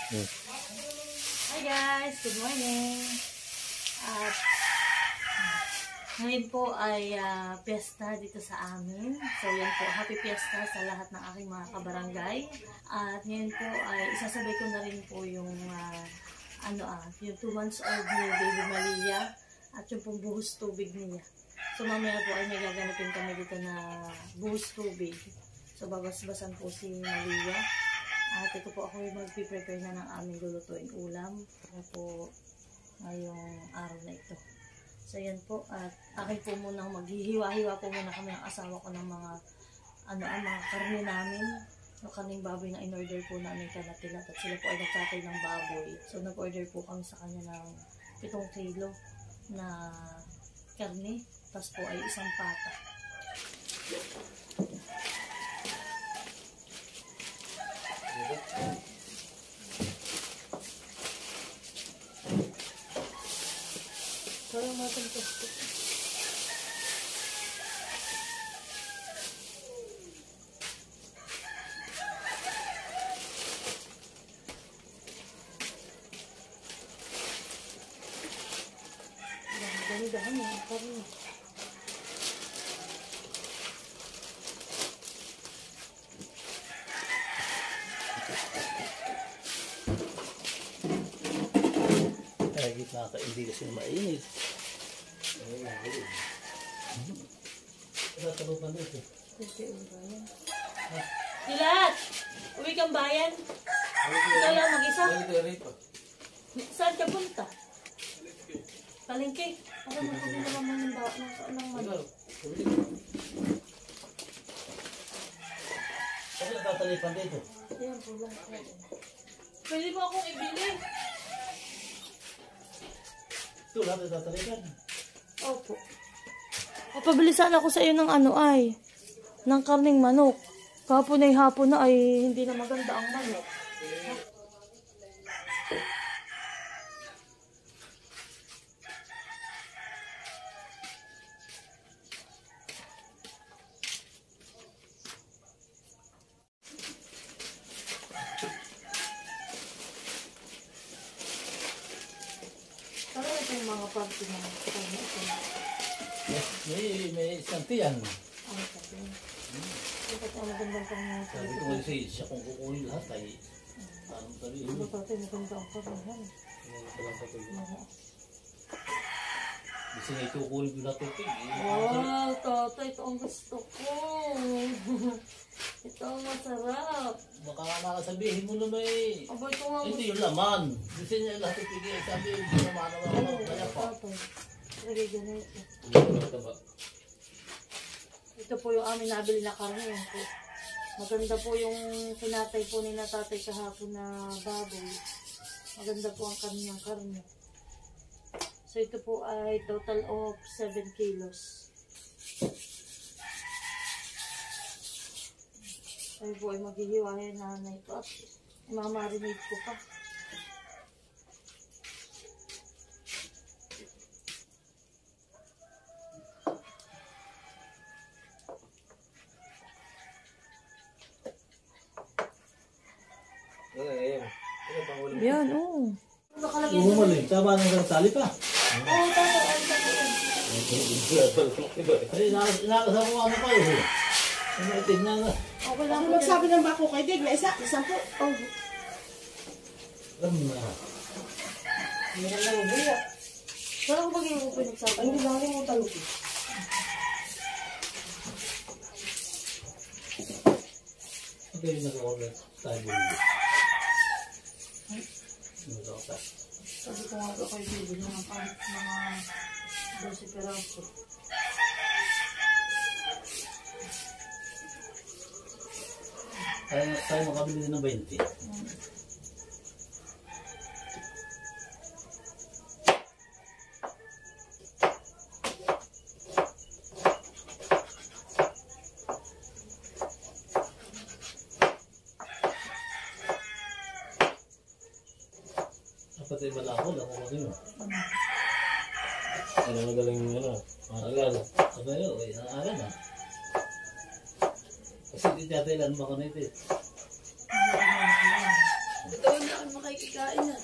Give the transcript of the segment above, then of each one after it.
Hi guys, good morning. At ngayon po ay piyesta dito sa amin. So yan po, happy piyesta sa lahat ng aking mga kabarangay. At ngayon po ay isasabay ko na rin po yung yung 2 months old ni Baby Malia at yung pong buhos tubig niya. So mamaya po ay may gaganapin kami dito na buhos tubig. So babas-basan po si Malia. At ito po ako yung mag-prepare na ng aming lulutuin ulam. Ito po ngayong araw na ito. So yan po, at akin po munang maghihiwa-hiwa po muna kami ng asawa ko ng mga mga karne namin. Yung karning baboy na in-order po namin kanatilat. At sila po ay nagkatay ng baboy. So nag-order po kami sa kanya ng 7 kilo na karne. Tapos po ay 1 pata. Parang matang plastic. Dami-dami ang karne. Hindi kasi mainit. Tatalupan dito. Dilat! Uwi kang bayan? Ikaw lang mag-isa? Saan ka punta? Palengke? Ako magpapinta naman ng manok. Ano tatalipan dito? Ayan po lang. Pwede mo akong ibili. Ito lahat na tatalikan. Opo. Papabilisan ako sa iyo ng ng karning manok. Kahapon ay hapon na ay hindi na maganda ang manok. Parang ito yung mga party na karne ito. May isang tiyan. Ano sabi? Dapat ang magandang karne. Sabi ko kasi siya kung kukunin lahat ay parang sabihin. Ano tatay maganda ang karne? Kasi nga ito kukunin ko lahat ito. Wow, tatay, ito ang gusto ko. Ito ang masarap. Baka nakasabihin mo na may... Aba, ito nga hindi yung laman. Gusto niya lahat ito. Sabi yung laman naman. Kaya pa. Lagay ganito. Ito po yung amin nabili na karne. Maganda po yung pinatay po ni natatay kahapon na baboy. Maganda po ang kanyang karne. So ito po ay total of 7 kilos. Ay po ay maghihiwain na ito at mamarinate ko pa. Yan, oo. Umumaling. Tama nang tali pa. Oo, tama. Kasi nakasama ko ano pa yun. Tignan na. Okay lang. Ako magsabi ng bako kay Dig na isa po. Oh. Alam na. Hindi na lang buya. Saan ba yung pinagsabi? Ay, hindi lang rin mo talog. Ito yung nag-order tayo. Sabi ko nga ito kayo bibili ng mga 12 peraso. Tayo makabili din ng 20. Dapat ay malakol ako magino. Ano magaling maagal. Sabi nyo, naagal na. Kasi di tatay lang baka na ito eh. Ito na ako makikikain na.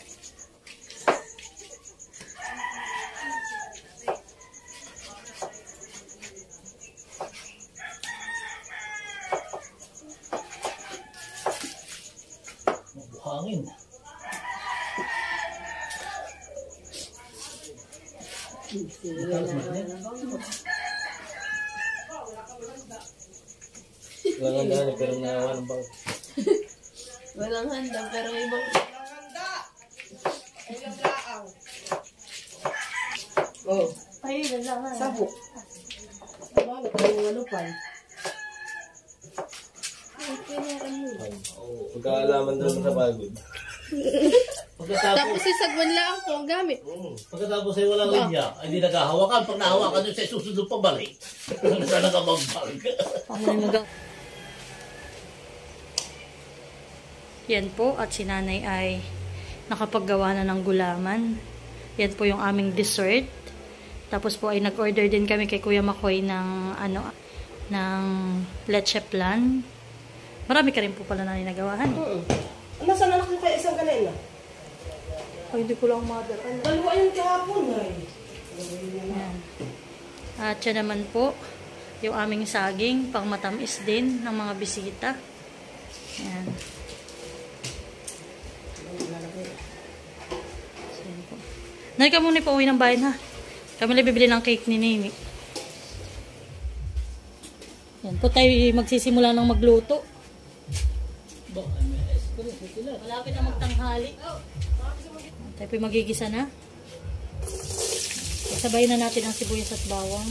Mabuhangin. Walang gano'n, pero nawa ng bang. Walang handa, pero ibang... Oh, Ay, lang. sabok. Bakit yung ano pa? Pagkaalaman doon sa pagod. Pagkatapos, Sagwan lang po ang gamit. pagkatapos ay walang linya, ay hindi naghahawakan. Pag nahawakan doon sa susunod pabalik. Sana ka magbag. Yan po, at si nanay ay nakapaggawa na ng gulaman. Yan po yung aming dessert. Tapos po ay nag-order din kami kay Kuya Makoy ng ng leche plan. Marami ka rin po pala na nagawahan. Nasaan na lang kayo isang kanina? Ay, hindi ko lang mother. Dalawa yung kahapon ay. Yan. At yan naman po, yung aming saging, pang matamis din ng mga bisita. Yan. So, yan po. Nari ka muna pa uwi ng bayan ha. Kami lang bibili ng cake ni Nini. Yan po tayo magsisimula ng magluto. Malapit na magtanghali. Tayo po magigisa na. Sabayin na natin ang sibuyas at bawang.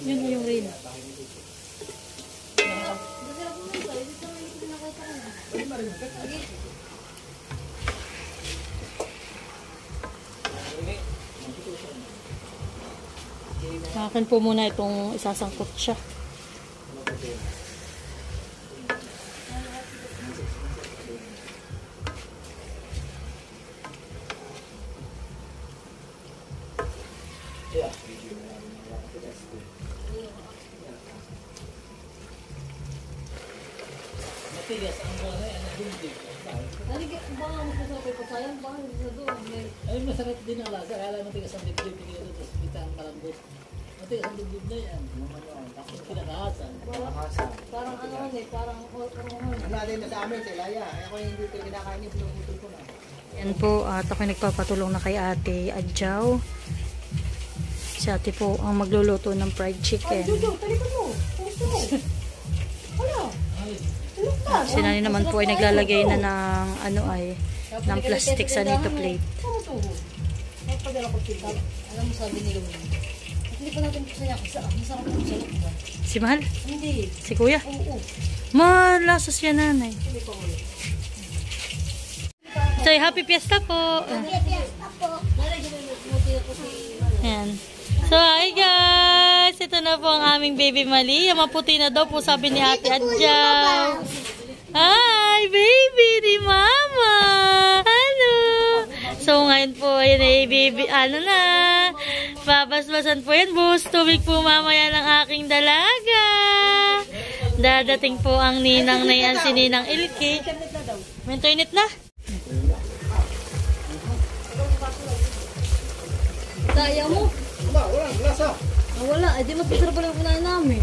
Yun na yung rain. Akin po muna itong isasangkot siya. Ay, masarap din ang lasa. Kaya lang matigas ang dibdib. Tapos kita ang malambot. Matigas ang dibdib na yan. Tapos kinakahasan. Parang ano eh, parang Natin na sa amin, sa Ilaya. Ako hindi ko kinakain yung pinuputol ko na. yan po, at ako nagpapatulong na kay Ate Adjaw. Si Ate po ang magluluto ng fried chicken. Talipan mo. Puso. Wala. Si Nani naman po ay naglalagay na ng ng plastic sa nito plate. Nagpadala ko kita. Alam mo sabi nila mo, hindi pa natin masaya kasi masarap po sa loob ba? Si Mahal? Hindi. Si Kuya? Oo. Malasas yan, nanay. So, happy fiesta po. Ayan. So, hi guys! Ito na po ang aming baby Mali. Maputi na daw po sabi ni Ate Adjaw. Hi, baby ni Mama! Ano? So, ngayon po, yun ay baby, na. Babasbasan po yan. Buhos tubig po mamaya ng aking dalaga. Dadating po ang ninang na yan, si Ninang Ilki. May internet na? Kaya mo? Wala. Lasa. Wala. Eh, di mas masarap pala yung kunain namin.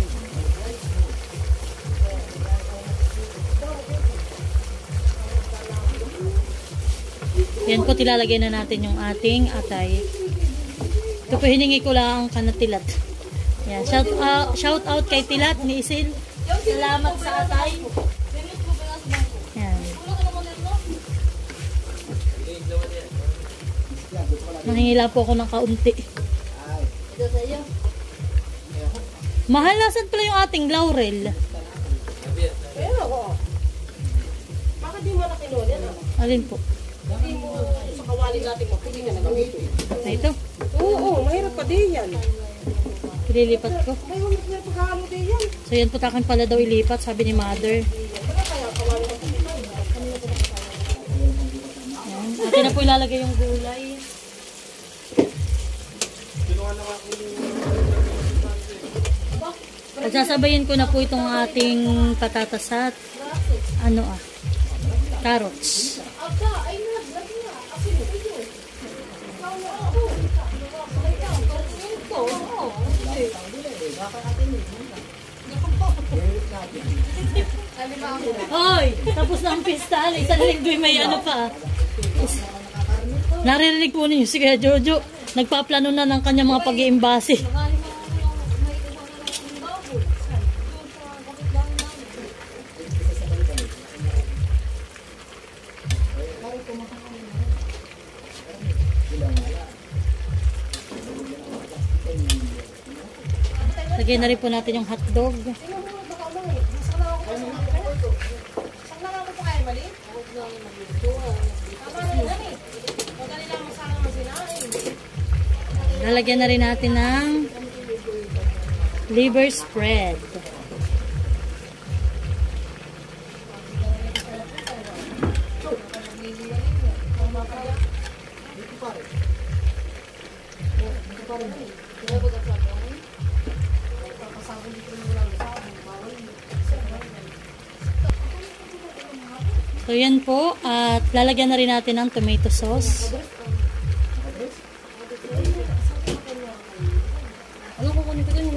Yan po, tilalagay na natin yung ating atay. Ito po, hiningi ko lang ang kanatilat. Yan, shout out kay Tilat ni Isil. Salamat sa atay. Yan. Nangingila po ako ng kaunti. Ito sa iyo. Mahal, nasan pala yung ating laurel? Pero ako. Bakit di mo na kinuha yan? Alin po? Hindi mo sa kawali natin mapili ka na gamito. Na ito? Oo, mahirap pa din yan. Ililipat ko. May mahirap pagkakalo din yan. So yan po, takin pala daw ilipat, sabi ni Mother. Wala kaya kawali na pili. Yan. Atin na po ilalagay yung gulay. Pagsasabayin ko na po itong ating patatas at carrots. Hoy, tapos na ang pista. Isang linggo may pa. Naririnig po ninyo si Kuya Jojo. Nagpaplano na ng kanyang mga pag-iimbase. Lagyan na rin po natin yung hotdog. Lalagyan na rin natin ng liver spread. So yan po, at lalagyan na rin natin ng tomato sauce. Ano kukunin ko dun?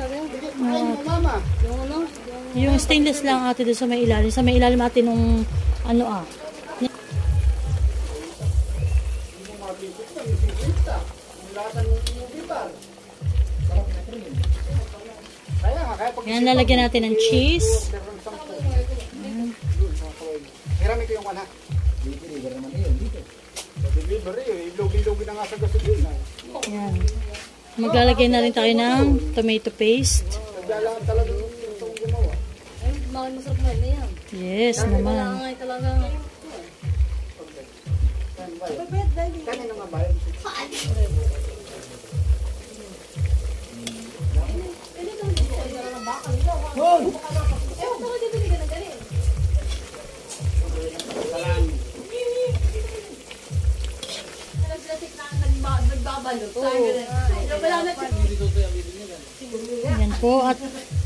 Yung stainless lang ate doon sa may ilalim. Sa may ilalim ate nung Yan, lalagyan natin ng cheese. Hirami ko yung wala. Deliver naman yun dito. Deliver yun. Ilog-ilog na nga sa gasolina. Yan. Maglalagay na rin tayo ng tomato paste. Naglalaan talaga itong gumawa. Ay, bakit masarap na yan? Yes naman. Ay, talaga. Kanina nga ba? Yan po. At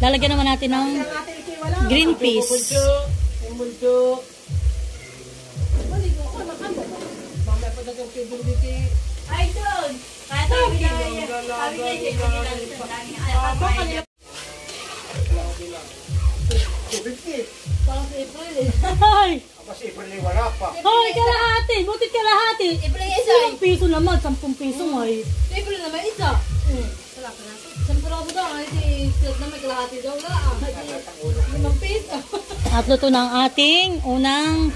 lalagyan naman natin ng green peas. Ay, doon! Kaya sabi niya, parang si April eh. Ay! Kasi April wala pa. Hoy, kalahati! Butit kalahati! April yung isa. 10 piso naman, 10 piso ay. Si April naman isa. Wala pa na. Siyempre ako daw, ay si Seth na may kalahati daw na. Ay 5 piso. At luto na ang ating unang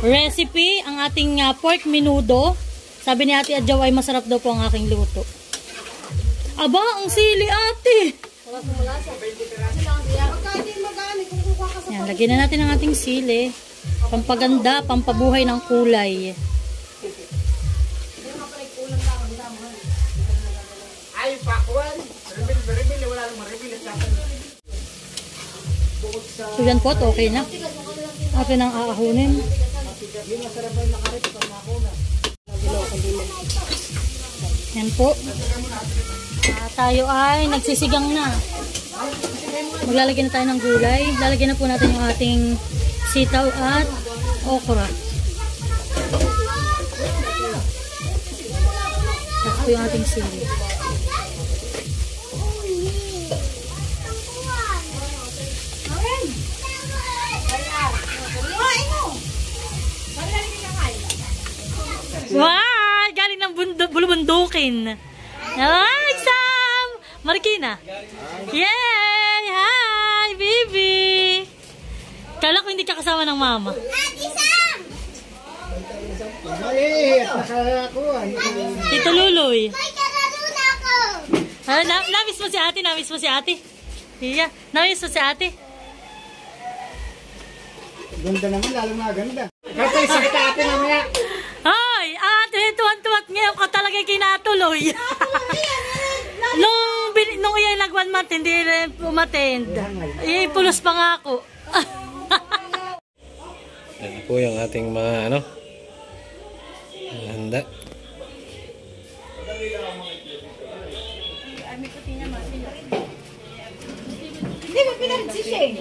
recipe, ang ating pork menudo. Sabi ni Ate Adjaw ay masarap daw po ang aking luto. Aba, ang sili ate! Wala sa malasa. Yan, lagyan na natin ang ating sili. Pampaganda, pampabuhay ng kulay. Ay, pakwan. Rebil, wala lang maribil. So yan po, okay na. Atin ang aahunin. Yan po. Tayo ay nagsisigang na. Maglalagyan na tayo ng gulay. Lalagyan na po natin yung ating sitaw at okra. Tapos po yung ating sili. Wow! Galing ng bulubundukin. Ay, Sam! Marikina. Yay! Hi, baby! Kala ko hindi ka kasama ng mama. Maliit, nakakakuha. Tito Luloy. Namiss mo si ate? Namiss mo si ate? Iya, namiss mo si ate? Ganda naman, lalo na ganda. Kasi sakit ate naman. Hoy, ate, tuwan-tuwat ngayon ka talaga kinatuloy. Nung iyan nag 1 month, hindi rin umattend. Ipulos pa nga ako. Yan po yung ating mga handa. Kami puti niya mati. Hindi mo pinagsising.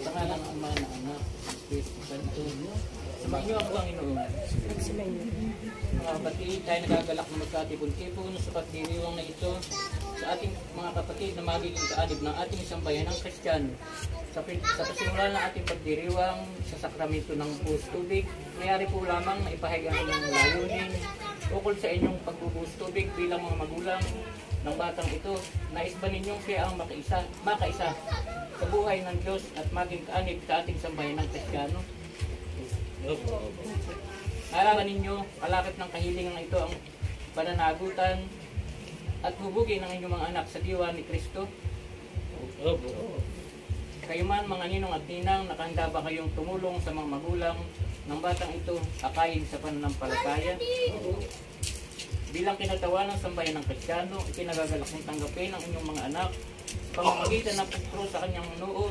Saka lang ang mga anak. Sa mga ang Panginoon. Mga kapatid, tayo nagagalak na magkatipon-tipon sa pagdiriwang na ito sa ating mga kapatid na magiging kaadib ng ating isang bayan ng Kristiyano. Sa pasimula ng ating pagdiriwang sa sakramento ng buhos tubig, mayari po lamang na ipahayag ang inyong layunin ukol sa inyong pagbubuhos tubig bilang mga magulang ng batang ito. Nais ba ninyong siya ang makaisa sa buhay ng Diyos at maging kaanib sa ating sambayan ng Kristiyano? Nalaman ninyo, kalakip ng kahilingan ito ang pananagutan at hubugin ng inyong mga anak sa diwa ni Kristo. Kayo man mga ninong at ninang, nakahanda ba kayong tumulong sa mga magulang ng batang ito akayin sa pananampalataya? Bilang kinatawan ng sambayan ng Kristiyano, ikinagagalak mong tanggapin ang inyong mga anak sa pamamagitan ng pagpro sa kanyang noo.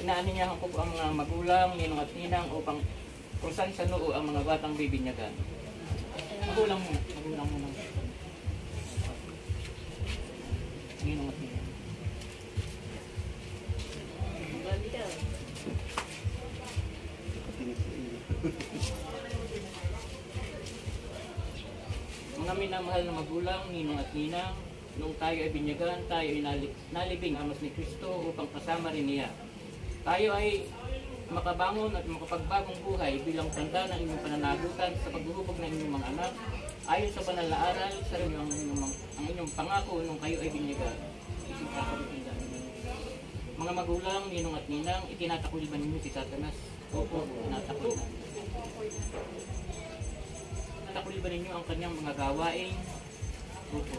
Inaaninyahan ko ang mga magulang, ninong at ninang upang kung saan sa noo ang mga batang bibinyagan. Magulang mo na. Ninong at ninang. Mga minamahal na magulang, ninong at ninang, nung tayo ay binyagan, tayo ay nalibing amas ni Kristo upang kasama rin niya. Tayo ay makabangon at makapagbagong buhay bilang tanda ng inyong pananagutan sa paghuhubog ng inyong mga anak ayon sa banal na aral sa ang inyong pangako nung kayo ay binyagan. Mga magulang, ninong at ninang, itinatakuli ba ninyo si Satanas? Opo, tinatakuli na. Tinatakuli ba ninyo ang kanyang mga gawain? Opo.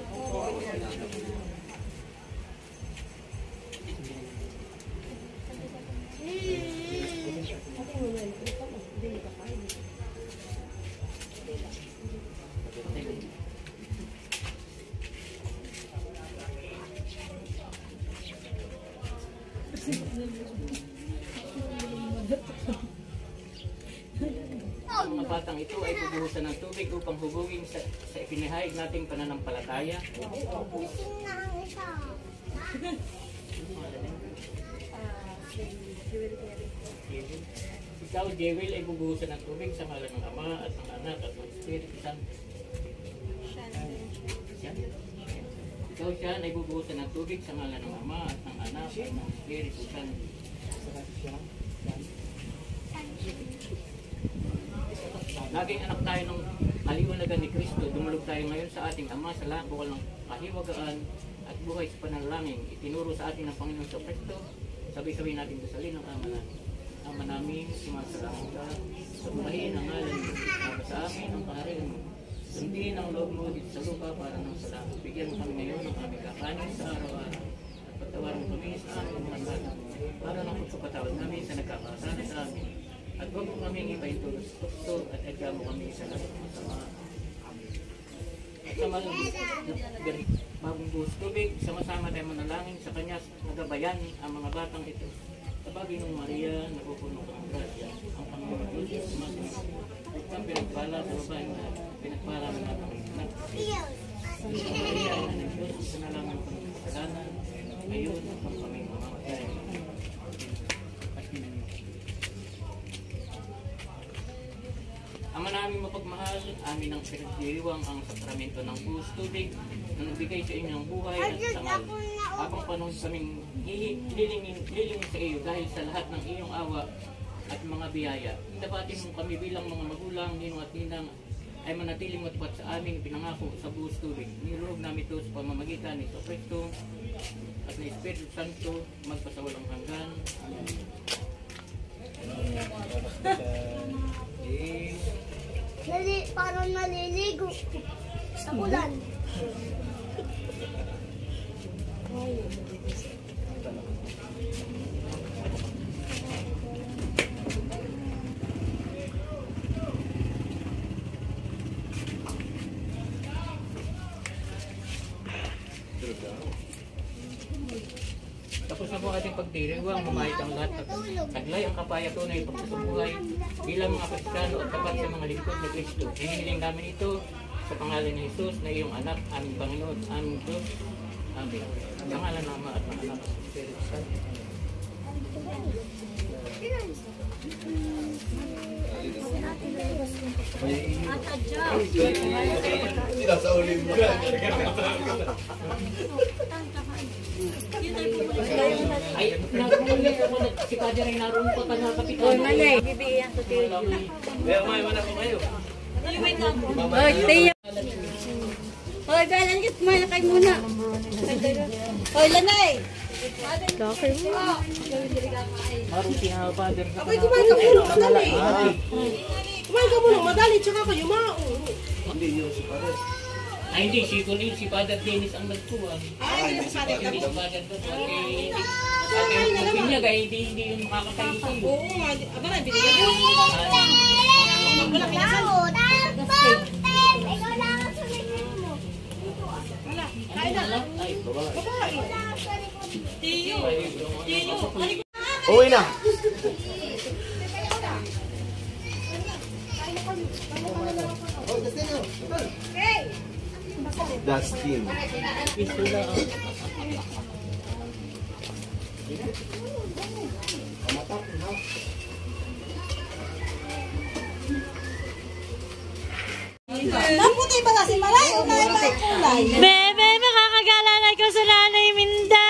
Ang mga batang ito ay bubuhusan ng tubig upang hubugin sa ipinahayag nating pananampalataya. Ikaw, Jewel, ay bubuhusan ng tubig sa ngalan ng Ama at ng Anak at ng Espiritu Santo. Ikaw, Sian, ay bubuhusan ng tubig sa ngalan ng Ama at ng Anak at ng Espiritu Santo. Naging anak tayo ng kaliwanagan ni Kristo. Dumulog tayo ngayon sa ating Ama sa lahat bukal ng kahiwagaan at buhay sa panalangin. Itinuro sa atin ng Panginoon sa Kristo. Sabay-sabay natin dasalin ang Ama natin. Ama namin, sumasalamat ka. Sumahin ang ngalan mo. Para sa amin ang kaharian mo. Sundin ang loob mo dito sa lupa para ng salamat. Bigyan mo kami ngayon ng aming kakanin sa araw-araw. At patawarin mo kami sa aming mga bata. Para ng pagpapatawad namin sa nagkakasala sa amin. At huwag mo kaming ipaintulog sa tukso at agya mo kami sa lahat ng masama. At sa bagong buhos tubig, sama-sama tayo manalangin sa Kanya nagabayan ang mga batang ito. Sa bagay ng Maria, napupuno ka ng grasya, ang Panginoon Diyos, sumasin ang pinagpala sa babae na pinagpala ng ating anak. Sa Maria, ang ng Diyos, sanalaman ng kasalanan, ngayon ang pangkaming mamamatay. Ama namin mapagmahal, amin ang pinagdiriwang ang sakramento ng buhos tubig na nagbigay sa inyo ng buhay at sangal. Habang panahon kaming lilingin sa iyo dahil sa lahat ng iyong awa at mga biyaya. Dapatin mo kami bilang mga magulang, ninong at ninang ay manatiling matpat sa aming pinangako sa buhos tubig. Niloob namin ito sa pamamagitan ni Kristo at ni Espiritu Santo magpasawalang hanggan. Parang naliligo sa ulan. pagdiriwang mamahit ang lahat at taglay ang kapaya tunay pagsasabuhay bilang mga Kristiyano at tapat sa mga lingkod ni Kristo. Hinihiling namin ito sa pangalan ni Jesus na iyong anak, aming Panginoon, aming Diyos. Amen. Sa pangalan ng Ama at ng Anak at Espiritu Santo. Ay, nakulit ako na si Padre ay naroon pa ka na kapitan. Oy, Manay, bibigyan ko tayo. Kaya may mana ko kayo. Oy, Tiyo. Oy, galanit mo na kayo muna. Oy, Lanay. Kakay mo. Maroon si Padre. Ako'y kumain ka muna, madali. Kumain ka muna, madali, tsaka kayo maong. Ay, hindi. Si Padre Dennis ang nagtuwa. Ay, hindi sa atin. Hindi si Padre Dennis. At yung niya, kaya hindi yung makakatayo sa'yo. Oo, aba na, binigyan mo. Wala kilasan. Wala, kain na. Ay, babae. Tiyo. Uwi na. Dustin. Naputi ba kasi malay o may kulay? Bebe, makakagalanay ko sa Nanay Minda.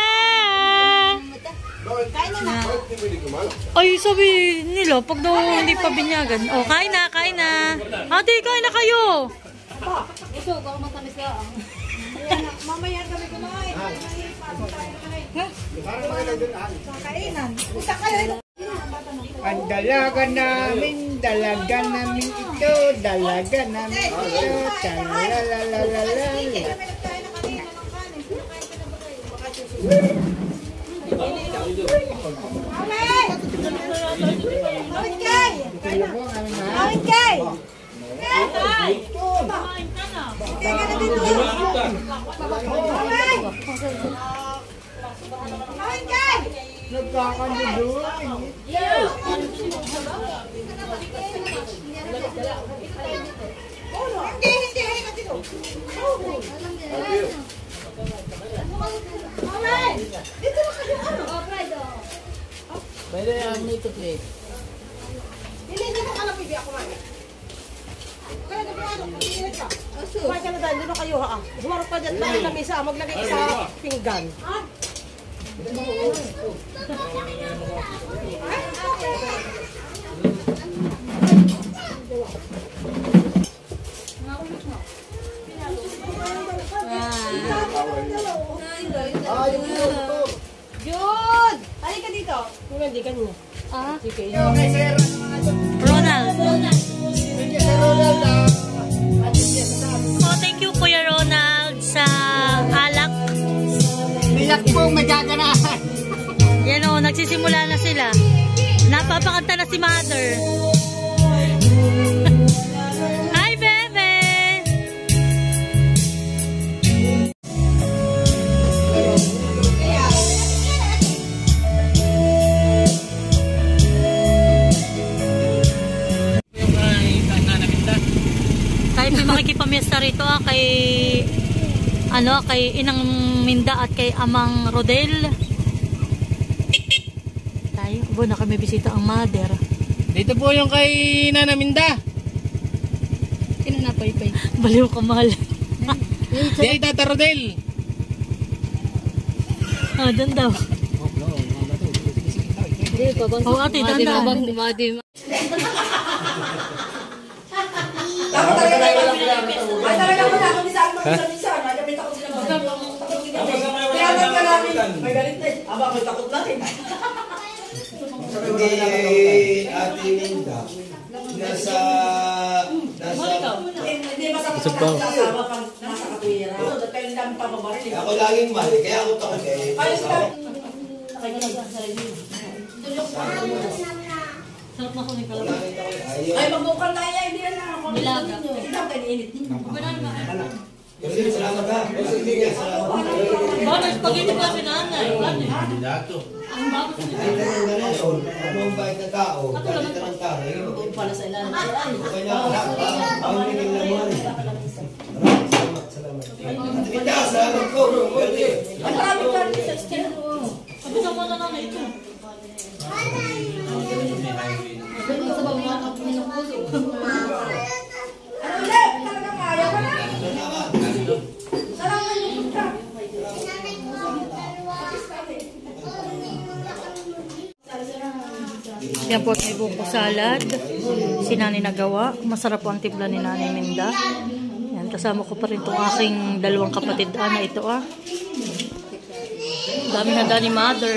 Ay, sabi nila, pag daw hindi pa binyagan. Oh, kain na, kain na. Ate, kain na kayo. Ito, baka matamis ka. Mamaya kami kumain. Kainan. Usa kayo. Ang dalaga namin ito, dalaga namin ito, talalalalala. Mawit kay! Mawit kay! Kumain ka na. Kaya na dito. Mawit kay! Nagkakandudo. Hindi, halika dito. Mawit! Dito na kayo. Pwede ang nito, please. Hindi mo ka napibi ako man. Kaya gabi ano, pagkikilit ka. Kumain ka na dahil, doon kayo ha. Humarap pa dyan tayo na misa, maglagay ka sa pinggan. Jud! Halika dito. Hindi ganyan. Ah, Sige. Ronald. Oh, thank you, Kuya Ronald, sa alak. Nilak po magaganahan. Yan o, nagsisimula na sila. Napapakanta na si Mother. Hi, Bebe! Tayo may makikipamiesta rito kay Inang Minda at kay Amang Rodel. Tayo, na kami bisita ang Mother. Dito po yung kay Nana Minda. Kinanapay-pay. Baliw ka, mahal. Di ay Tata Rodel. Ah, doon daw. Oh, ate, dahan. Hindi Ate Minda. Nasa ako laging mali, kaya ako takot eh. Sarap na kunin ka lang. Ay, magbukal tayo, hindi na ako. Nilaga. Ito, kaninit. Sige, salamat ha. Sige, salamat. Bakit? Spaghetti pa si nanay. Ano? Dito ng ganun. Anong bait na tao? Dito ng tao. Para sa ilan. Kanya ang bigil na mo. Salamat, salamat. Minda, salamat ko. Ang marami ka rin sa steam. Sabi sa mga na ito. Sa bang mga kapatid ng puso. Yan po may buko salad. Si Nani nagawa. Masarap po ang timpla ni Nani Minda. Yan, kasama ko pa rin itong aking dalawang kapatid na ito Dami na ni mother.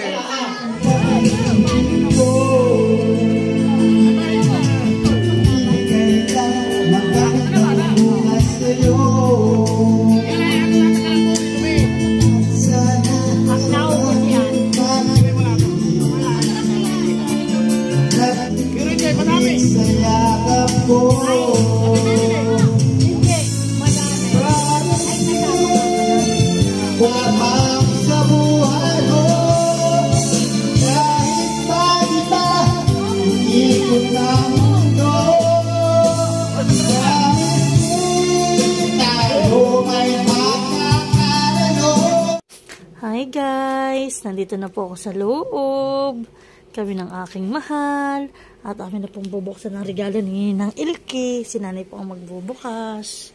Hi guys! Nandito na po ako sa loob. Kami ng aking mahal. At amin na pong bubuksan ng regalo ni Ninang Ilki. Si Nanay po ang magbubukas.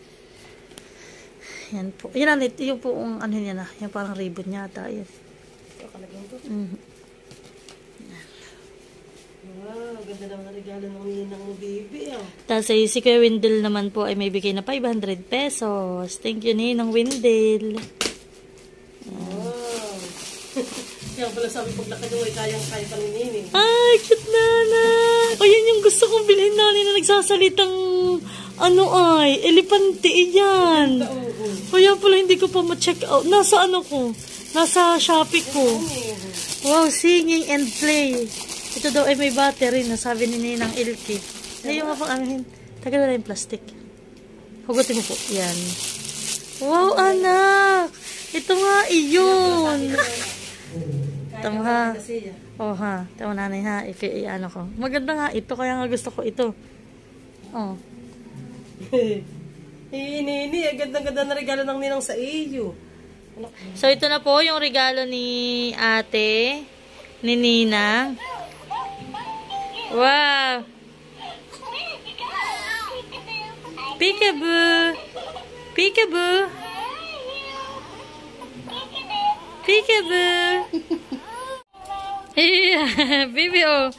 Yan po. Yan yung po ang ano niya na. Yung parang ribbon niya ata. Yan. Wow, ganda naman ang regalo ng Ninang baby. Tapos si Kuya Wendell naman po ay may bigay na 500 pesos. Thank you Ninang Wendell. Wow. Kaya pala sabi paglakad mo ay kayang-kaya pa ni Nini. Ay, cute Nana. O yan yung gusto kong bilhin Nani na nagsasalitang elepante yan. Kaya pala hindi ko pa ma-check out. Nasa nasa Shopee ko. Wow, singing and play. Ito daw ay may battery na sabi ni Ninang Ilki. Ay, yung mapang tagal na yung plastic. Hugutin mo po. Yan. Wow, anak. Ito nga, iyon. Tama ha. Oh ha. Tama nanay ha. Ano ko. Maganda nga ito. Kaya nga gusto ko ito. Oh. Nini, ganda-ganda na regalo ng Ninang sa iyo. So, ito na po yung regalo ni ate. Ni Ninang. Wow. Peekaboo. Peekaboo. Peekaboo. Baby, oh.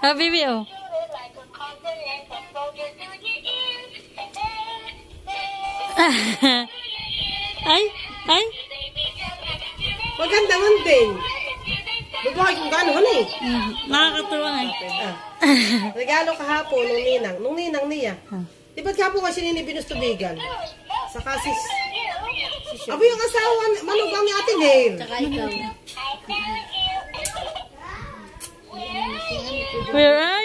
Baby, oh. Ay. Maganda man din. Babae kung gano'n eh. Nakakatuwa nga. Regalo kahapon nung Ninang niya. Di ba't kahapon kasi Nini binustubigan? Sa kasis. Abo yung asawa, manugang ni Ate Nail. Tsaka ikaw. Where are